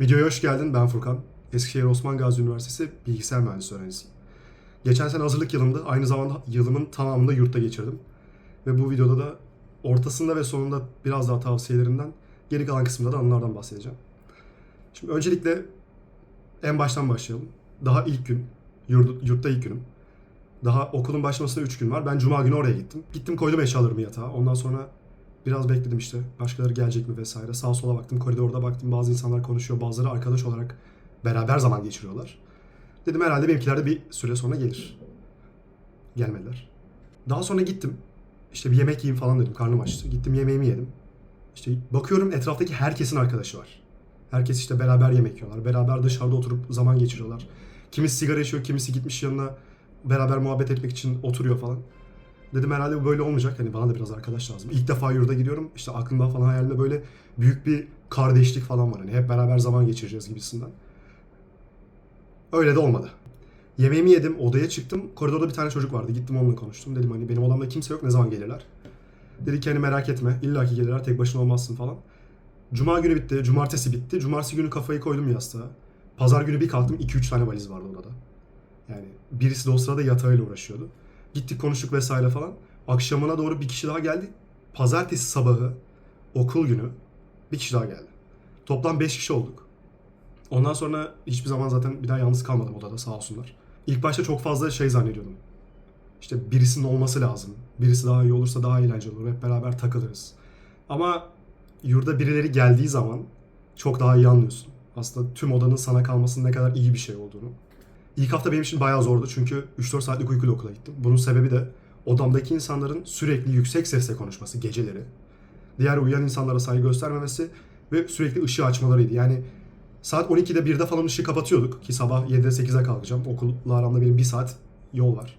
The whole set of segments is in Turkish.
Videoya hoş geldin. Ben Furkan. Eskişehir Osman Gazi Üniversitesi Bilgisayar Mühendisliği öğrencisiyim. Geçen sene hazırlık yılımdı. Aynı zamanda yılımın tamamını yurtta geçirdim. Ve bu videoda da ortasında ve sonunda biraz daha tavsiyelerimden, geri kalan kısmında da anılardan bahsedeceğim. Şimdi öncelikle en baştan başlayalım. Daha ilk gün, yurtta ilk günüm. Daha okulun başlamasına 3 gün var. Ben cuma günü oraya gittim. Gittim koydum eşyalarımı yatağa. Ondan sonra biraz bekledim işte. Başkaları gelecek mi vesaire. Sağa sola baktım, koridorda baktım. Bazı insanlar konuşuyor, bazıları arkadaş olarak beraber zaman geçiriyorlar. Dedim herhalde benimkiler de bir süre sonra gelir. Gelmediler. Daha sonra gittim. İşte bir yemek yiyeyim falan dedim. Karnım açtı. Gittim yemeğimi yedim. İşte bakıyorum etraftaki herkesin arkadaşı var. Herkes işte beraber yemek yiyorlar. Beraber dışarıda oturup zaman geçiriyorlar. Kimisi sigara içiyor, kimisi gitmiş yanına beraber muhabbet etmek için oturuyor falan. Dedim herhalde bu böyle olmayacak. Hani bana da biraz arkadaş lazım. İlk defa yurda gidiyorum. İşte aklımda falan hayalimde böyle büyük bir kardeşlik falan var. Hani hep beraber zaman geçireceğiz gibisinden. Öyle de olmadı. Yemeğimi yedim, odaya çıktım. Koridorda bir tane çocuk vardı. Gittim onunla konuştum. Dedim hani benim odamda kimse yok, ne zaman gelirler? Dedi ki hani merak etme, illaki gelirler, tek başına olmazsın falan. Cuma günü bitti, cumartesi bitti. Cumartesi günü kafayı koydum yastığa. Pazar günü bir kalktım, 2-3 tane valiz vardı odada. Yani birisi de o sırada yatağıyla uğraşıyordu. Gittik konuştuk vesaire falan. Akşamına doğru bir kişi daha geldi. Pazartesi sabahı, okul günü bir kişi daha geldi. Toplam 5 kişi olduk. Ondan sonra hiçbir zaman zaten bir daha yalnız kalmadım odada, sağ olsunlar. İlk başta çok fazla şey zannediyordum. İşte birisinin olması lazım. Birisi daha iyi olursa daha eğlenceli olur. Hep beraber takılırız. Ama yurda birileri geldiği zaman çok daha iyi anlıyorsun. Aslında tüm odanın sana kalmasının ne kadar iyi bir şey olduğunu. İlk hafta benim için bayağı zordu çünkü 3-4 saatlik uykuyla okula gittim. Bunun sebebi de odamdaki insanların sürekli yüksek sesle konuşması geceleri. Diğer uyuyan insanlara saygı göstermemesi ve sürekli ışığı açmalarıydı. Yani saat 12'de 1'de falan ışığı kapatıyorduk ki sabah 7'de 8'e kalkacağım. Okulla aramda benim 1 saat yol var.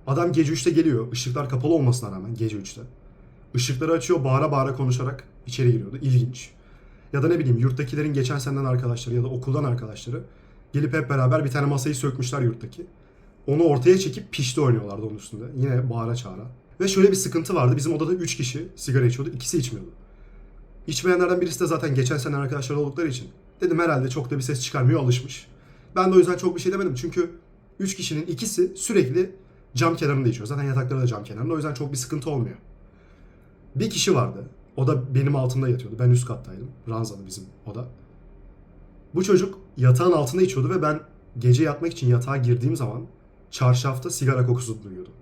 Adam gece 3'te geliyor. Işıklar kapalı olmasına rağmen gece 3'te. Işıkları açıyor, bağıra bağıra konuşarak içeri giriyordu. İlginç. Ya da ne bileyim yurttakilerin geçen seneden arkadaşları ya da okuldan arkadaşları gelip hep beraber bir tane masayı sökmüşler yurttaki. Onu ortaya çekip pişti oynuyorlardı onun üstünde. Yine bağıra çağıra. Ve şöyle bir sıkıntı vardı. Bizim odada 3 kişi sigara içiyordu. İkisi içmiyordu. İçmeyenlerden birisi de zaten geçen sene arkadaşlar oldukları için. Dedim herhalde çok da bir ses çıkarmıyor, alışmış. Ben de o yüzden çok bir şey demedim. Çünkü 3 kişinin ikisi sürekli cam kenarında içiyor. Zaten yatakları da cam kenarında. O yüzden çok bir sıkıntı olmuyor. Bir kişi vardı. O da benim altımda yatıyordu. Ben üst kattaydım. Ranzalı bizim oda. Bu çocuk yatağın altında içiyordu ve ben gece yatmak için yatağa girdiğim zaman çarşafta sigara kokusu duyuyordum.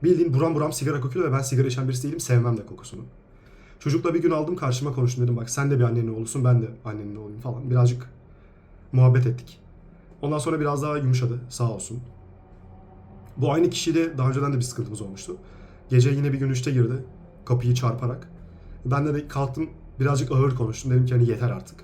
Bildiğin buram buram sigara kokuyor ve ben sigara içen birisi değilim. Sevmem de kokusunu. Çocukla bir gün aldım karşıma konuştum, dedim bak sen de bir annenin oğlusun, ben de annenin oğluyum falan. Birazcık muhabbet ettik. Ondan sonra biraz daha yumuşadı sağ olsun. Bu aynı kişiyle daha önceden de bir sıkıntımız olmuştu. Gece yine bir gün 3'te girdi kapıyı çarparak. Ben de kalktım birazcık ağır konuştum, dedim ki hani yeter artık.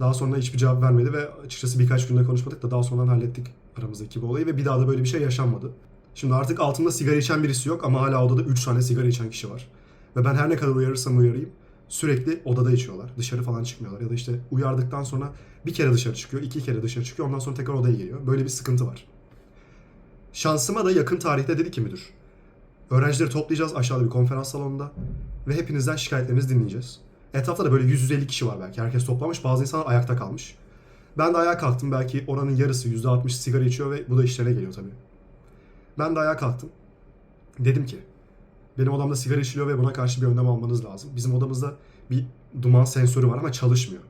Daha sonra hiçbir cevap vermedi ve açıkçası birkaç günde konuşmadık da daha sonradan hallettik aramızdaki bu olayı ve bir daha da böyle bir şey yaşanmadı. Şimdi artık altımda sigara içen birisi yok ama hala odada 3 tane sigara içen kişi var. Ve ben her ne kadar uyarırsam uyarayım sürekli odada içiyorlar. Dışarı falan çıkmıyorlar ya da işte uyardıktan sonra bir kere dışarı çıkıyor, 2 kere dışarı çıkıyor, ondan sonra tekrar odaya geliyor. Böyle bir sıkıntı var. Şansıma da yakın tarihte dedi ki müdür, öğrencileri toplayacağız aşağıda bir konferans salonunda ve hepinizden şikayetlerinizi dinleyeceğiz. Etrafta da böyle 100-150 kişi var belki. Herkes toplamış. Bazı insanlar ayakta kalmış. Ben de ayağa kalktım. Belki oranın yarısı %60 sigara içiyor ve bu da işlerine geliyor tabii. Ben de ayağa kalktım. Dedim ki benim odamda sigara içiliyor ve buna karşı bir önlem almanız lazım. Bizim odamızda bir duman sensörü var ama çalışmıyor.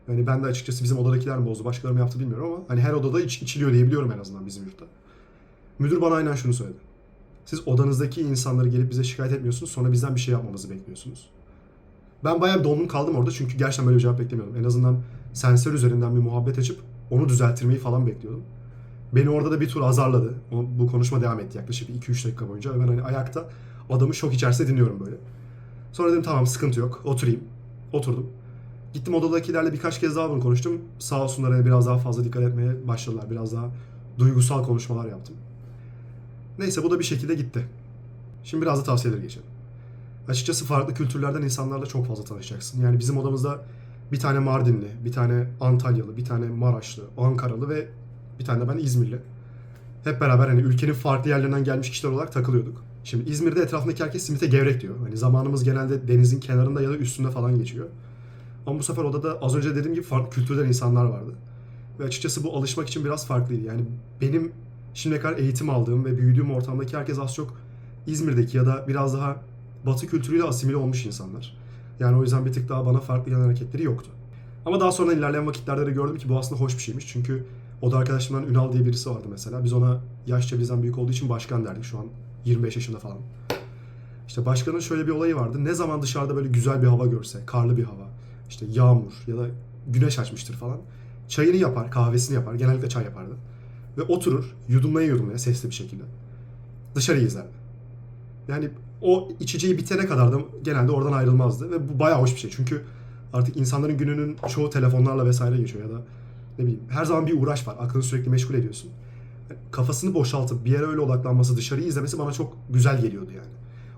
Yani ben de açıkçası bizim odadakiler mi bozdu, başkaları mı yaptı bilmiyorum ama hani her odada içiliyor diye biliyorum en azından bizim yurtta. Müdür bana aynen şunu söyledi. Siz odanızdaki insanları gelip bize şikayet etmiyorsunuz, sonra bizden bir şey yapmamızı bekliyorsunuz. Ben bayağı bir dondum kaldım orada çünkü gerçekten böyle bir cevap beklemiyordum. En azından sensör üzerinden bir muhabbet açıp onu düzelttirmeyi falan bekliyordum. Beni orada da bir tur azarladı. Bu konuşma devam etti yaklaşık 2-3 dakika boyunca ve ben hani ayakta adamı şok içerisinde dinliyorum böyle. Sonra dedim tamam sıkıntı yok, oturayım. Oturdum. Gittim odadakilerle birkaç kez daha bunu konuştum. Sağ olsunlar hani biraz daha fazla dikkat etmeye başladılar. Biraz daha duygusal konuşmalar yaptım. Neyse bu da bir şekilde gitti. Şimdi biraz da tavsiyeleri geçelim. Açıkçası farklı kültürlerden insanlarla çok fazla tanışacaksın. Yani bizim odamızda bir tane Mardinli, bir tane Antalyalı, bir tane Maraşlı, Ankaralı ve bir tane de ben İzmirli. Hep beraber hani ülkenin farklı yerlerinden gelmiş kişiler olarak takılıyorduk. Şimdi İzmir'de etrafındaki herkes simite gevrek diyor. Hani zamanımız genelde denizin kenarında ya da üstünde falan geçiyor. Ama bu sefer odada az önce dediğim gibi farklı kültürden insanlar vardı. Ve açıkçası bu alışmak için biraz farklıydı. Yani benim şimdiye kadar eğitim aldığım ve büyüdüğüm ortamdaki herkes az çok İzmir'deki ya da biraz daha Batı kültürüyle asimile olmuş insanlar. Yani o yüzden bir tık daha bana farklı gelen hareketleri yoktu. Ama daha sonra ilerleyen vakitlerde de gördüm ki bu aslında hoş bir şeymiş. Çünkü o da arkadaşımdan Ünal diye birisi vardı mesela. Biz ona yaşça bizden büyük olduğu için başkan derdik, şu an 25 yaşında falan. İşte başkanın şöyle bir olayı vardı. Ne zaman dışarıda böyle güzel bir hava görse, karlı bir hava, işte yağmur ya da güneş açmıştır falan. Çayını yapar, kahvesini yapar. Genellikle çay yapardı. Ve oturur, yudumlaya yudumlaya sesli bir şekilde dışarıyı izlerdi. Yani o içeceği bitene kadar da genelde oradan ayrılmazdı. Ve bu bayağı hoş bir şey. Çünkü artık insanların gününün çoğu telefonlarla vesaire geçiyor ya da ne bileyim her zaman bir uğraş var. Aklını sürekli meşgul ediyorsun. Kafasını boşaltıp bir yere öyle odaklanması, dışarıyı izlemesi bana çok güzel geliyordu yani.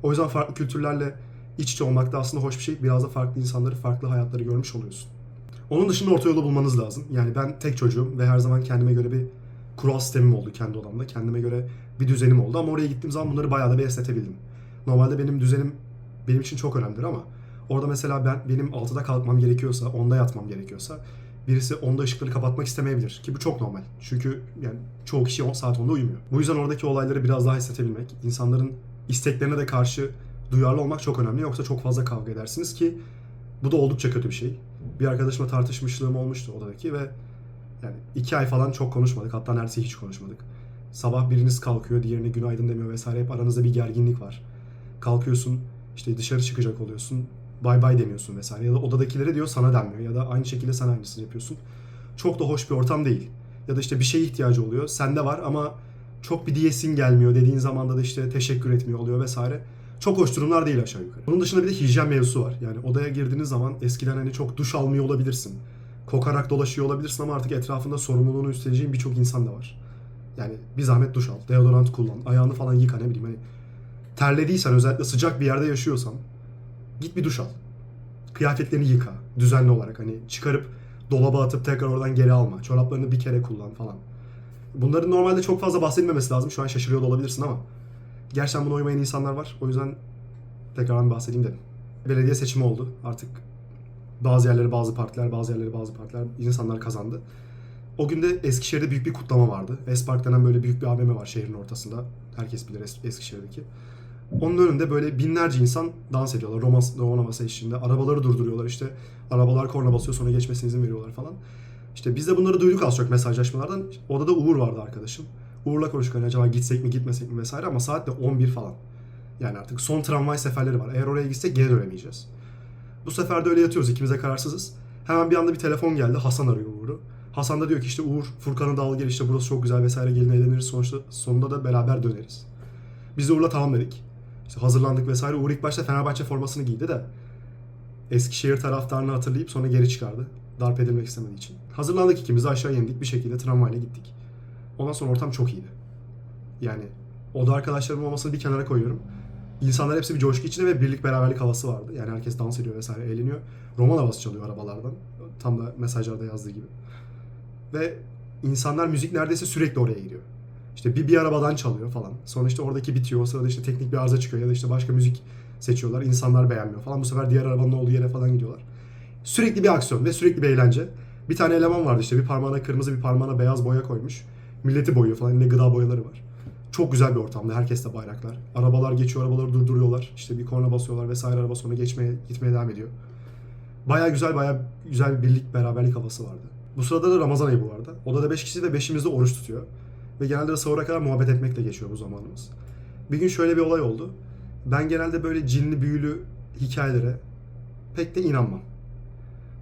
O yüzden farklı kültürlerle iç içe olmak da aslında hoş bir şey. Biraz da farklı insanları, farklı hayatları görmüş oluyorsun. Onun dışında orta yolu bulmanız lazım. Yani ben tek çocuğum ve her zaman kendime göre bir kural sistemim oldu kendi odamda. Kendime göre bir düzenim oldu ama oraya gittiğim zaman bunları bayağı da bir esnetebildim. Normalde benim düzenim benim için çok önemlidir ama orada mesela benim 6'da kalkmam gerekiyorsa, 10'da yatmam gerekiyorsa birisi 10'da ışıkları kapatmak istemeyebilir ki bu çok normal. Çünkü yani çoğu kişi 10 saat 10'da uyumuyor. Bu yüzden oradaki olayları biraz daha hissedebilmek, insanların isteklerine de karşı duyarlı olmak çok önemli. Yoksa çok fazla kavga edersiniz ki bu da oldukça kötü bir şey. Bir arkadaşımla tartışmışlığım olmuştu odadaki ve yani 2 ay falan çok konuşmadık. Hatta neredeyse hiç konuşmadık. Sabah biriniz kalkıyor, diğerine günaydın demiyor vesaire. Hep aranızda bir gerginlik var. Kalkıyorsun, işte dışarı çıkacak oluyorsun. Bay bay demiyorsun vesaire. Ya da odadakilere diyor sana denmiyor. Ya da aynı şekilde sen aynısını yapıyorsun. Çok da hoş bir ortam değil. Ya da işte bir şeye ihtiyacı oluyor. Sende var ama çok bir diyesin gelmiyor. Dediğin zamanda da işte teşekkür etmiyor oluyor vesaire. Çok hoş durumlar değil aşağı yukarı. Bunun dışında bir de hijyen mevzusu var. Yani odaya girdiğiniz zaman eskiden hani çok duş almıyor olabilirsin. Kokarak dolaşıyor olabilirsin ama artık etrafında sorumluluğunu üstleneceğin birçok insan da var. Yani bir zahmet duş al, deodorant kullan, ayağını falan yıka, ne bileyim hani terlediysen, özellikle sıcak bir yerde yaşıyorsan git bir duş al. Kıyafetlerini yıka düzenli olarak, hani çıkarıp dolaba atıp tekrar oradan geri alma. Çoraplarını bir kere kullan falan. Bunların normalde çok fazla bahsedilmemesi lazım. Şu an şaşırıyor da olabilirsin ama gerçekten buna uymayan insanlar var. O yüzden tekrardan bahsedeyim dedim. Belediye seçimi oldu. Artık bazı yerleri bazı partiler, bazı yerleri bazı partiler, insanlar kazandı. O gün de Eskişehir'de büyük bir kutlama vardı. Espark denen böyle büyük bir AVM var şehrin ortasında. Herkes bilir Eskişehir'deki. Onun önünde böyle binlerce insan dans ediyorlar. Roman havası eşliğinde. Arabaları durduruyorlar işte. Arabalar korna basıyor, sonra geçmesine izin veriyorlar falan. İşte biz de bunları duyduk az çok mesajlaşmalardan. Odada Uğur vardı arkadaşım. Uğur'la konuştuk hani acaba gitsek mi gitmesek mi vesaire ama saat de 11 falan. Yani artık son tramvay seferleri var. Eğer oraya gitsek geri dönemeyeceğiz. Bu sefer de öyle yatıyoruz, ikimiz de kararsızız. Hemen bir anda bir telefon geldi. Hasan arıyor Uğur'u. Hasan da diyor ki işte Uğur, Furkan'ı da al gel, işte burası çok güzel vesaire, gelin eğleniriz, sonuçta sonunda da beraber döneriz. Biz de Uğur'la tamam dedik. İşte hazırlandık vesaire. Uğur ilk başta Fenerbahçe formasını giydi de Eskişehir taraftarını hatırlayıp sonra geri çıkardı. Darp edilmek istemediği için. Hazırlandık, ikimiz de aşağı indik, bir şekilde tramvayla gittik. Ondan sonra ortam çok iyiydi. Yani oda arkadaşlarımın olmasını bir kenara koyuyorum. İnsanlar hepsi bir coşku içinde ve birlik beraberlik havası vardı. Yani herkes dans ediyor vesaire, eğleniyor. Roman havası çalıyor arabalardan. Tam da mesajlarda yazdığı gibi. Ve insanlar müzik neredeyse sürekli oraya gidiyor. İşte bir arabadan çalıyor falan. Sonra işte oradaki bitiyor. O sırada işte teknik bir arıza çıkıyor ya da işte başka müzik seçiyorlar. İnsanlar beğenmiyor falan. Bu sefer diğer arabanın olduğu yere falan gidiyorlar. Sürekli bir aksiyon ve sürekli bir eğlence. Bir tane eleman vardı işte, bir parmağına kırmızı bir parmağına beyaz boya koymuş. Milleti boyuyor falan. Yine gıda boyaları var. Çok güzel bir ortamda. Herkes de bayraklar. Arabalar geçiyor, arabaları durduruyorlar. İşte bir korna basıyorlar vesaire, araba sonra gitmeye devam ediyor. Baya güzel bir birlik, beraberlik havası vardı. Bu sırada da Ramazan ayı bu arada. Odada 5 kişi ve 5'imiz de oruç tutuyor. Ve genelde de sahura kadar muhabbet etmekle geçiyor bu zamanımız. Bir gün şöyle bir olay oldu. Ben genelde böyle cinli büyülü hikayelere pek de inanmam.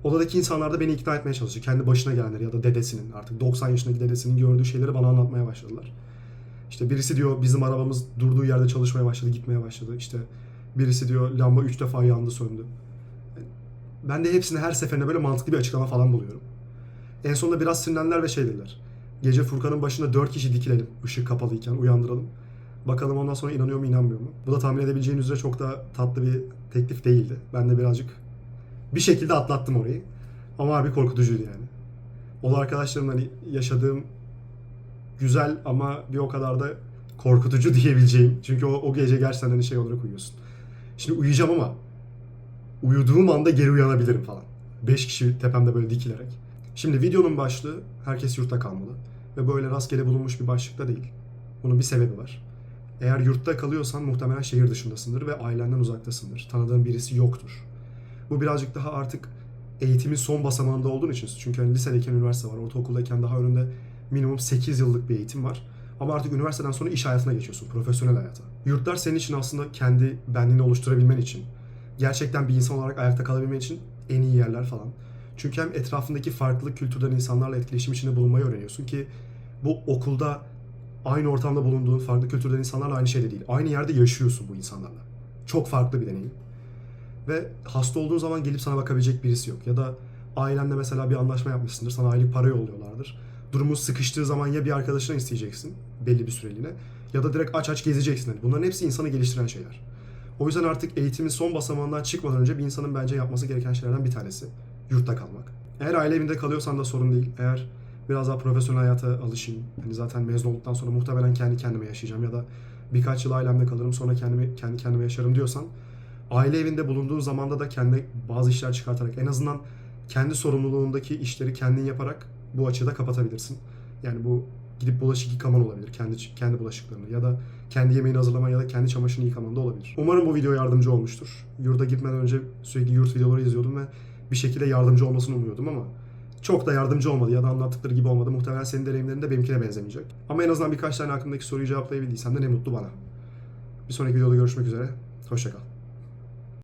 Odadaki insanlar da beni ikna etmeye çalışıyor. Kendi başına gelenleri ya da dedesinin, artık 90 yaşındaki dedesinin gördüğü şeyleri bana anlatmaya başladılar. İşte birisi diyor bizim arabamız durduğu yerde çalışmaya başladı, gitmeye başladı. İşte birisi diyor lamba 3 defa yandı, söndü. Ben de hepsine her seferinde böyle mantıklı bir açıklama falan buluyorum. En sonunda biraz sinirlendiler ve şey dediler. Gece Furkan'ın başında 4 kişi dikilelim, ışık kapalıyken uyandıralım. Bakalım ondan sonra inanıyor mu inanmıyor mu? Bu da tahmin edebileceğin üzere çok da tatlı bir teklif değildi. Ben de birazcık bir şekilde atlattım orayı. Ama abi korkutucuydu yani. O arkadaşlarımla hani yaşadığım güzel ama bir o kadar da korkutucu diyebileceğim. Çünkü o gece gerçekten hani şey olarak uyuyorsun. Şimdi uyuyacağım ama uyuduğum anda geri uyanabilirim falan. 5 kişi tepemde böyle dikilerek. Şimdi videonun başlığı herkes yurtta kalmalı. Ve böyle rastgele bulunmuş bir başlıkta değil. Bunun bir sebebi var. Eğer yurtta kalıyorsan muhtemelen şehir dışındasındır ve ailenden uzaktasındır. Tanıdığın birisi yoktur. Bu birazcık daha artık eğitimin son basamağında olduğun için. Çünkü hani lisedeyken üniversite var, ortaokuldayken daha önünde minimum 8 yıllık bir eğitim var. Ama artık üniversiteden sonra iş hayatına geçiyorsun, profesyonel hayata. Yurtlar senin için aslında kendi benliğini oluşturabilmen için, gerçekten bir insan olarak ayakta kalabilmen için en iyi yerler falan. Çünkü hem etrafındaki farklı kültürden insanlarla etkileşim içinde bulunmayı öğreniyorsun ki bu okulda aynı ortamda bulunduğun farklı kültürden insanlarla aynı şeyde değil. Aynı yerde yaşıyorsun bu insanlarla. Çok farklı bir deneyim. Ve hasta olduğun zaman gelip sana bakabilecek birisi yok. Ya da ailenle mesela bir anlaşma yapmışsındır. Sana aylık para yolluyorlardır. Durumun sıkıştığı zaman ya bir arkadaşına isteyeceksin belli bir süreliğine ya da direkt aç aç gezeceksin. Bunların hepsi insanı geliştiren şeyler. O yüzden artık eğitimin son basamağından çıkmadan önce bir insanın bence yapması gereken şeylerden bir tanesi yurtta kalmak. Eğer aile evinde kalıyorsan da sorun değil. Eğer biraz daha profesyonel hayata alışayım. Hani zaten mezun olduktan sonra muhtemelen kendi kendime yaşayacağım ya da birkaç yıl ailemde kalırım sonra kendi kendime yaşarım diyorsan aile evinde bulunduğun zamanda da kendi bazı işler çıkartarak en azından kendi sorumluluğundaki işleri kendin yaparak bu açığı da kapatabilirsin. Yani bu gidip bulaşık yıkaman olabilir. Kendi bulaşıklarını ya da kendi yemeğini hazırlaman ya da kendi çamaşırını yıkaman da olabilir. Umarım bu video yardımcı olmuştur. Yurda gitmeden önce sürekli yurt videoları izliyordum ve bir şekilde yardımcı olmasını umuyordum ama çok da yardımcı olmadı ya da anlattıkları gibi olmadı. Muhtemelen senin deneyimlerin de benimkine benzemeyecek. Ama en azından birkaç tane aklımdaki soruyu cevaplayabildiysem de ne mutlu bana. Bir sonraki videoda görüşmek üzere. Hoşça kal.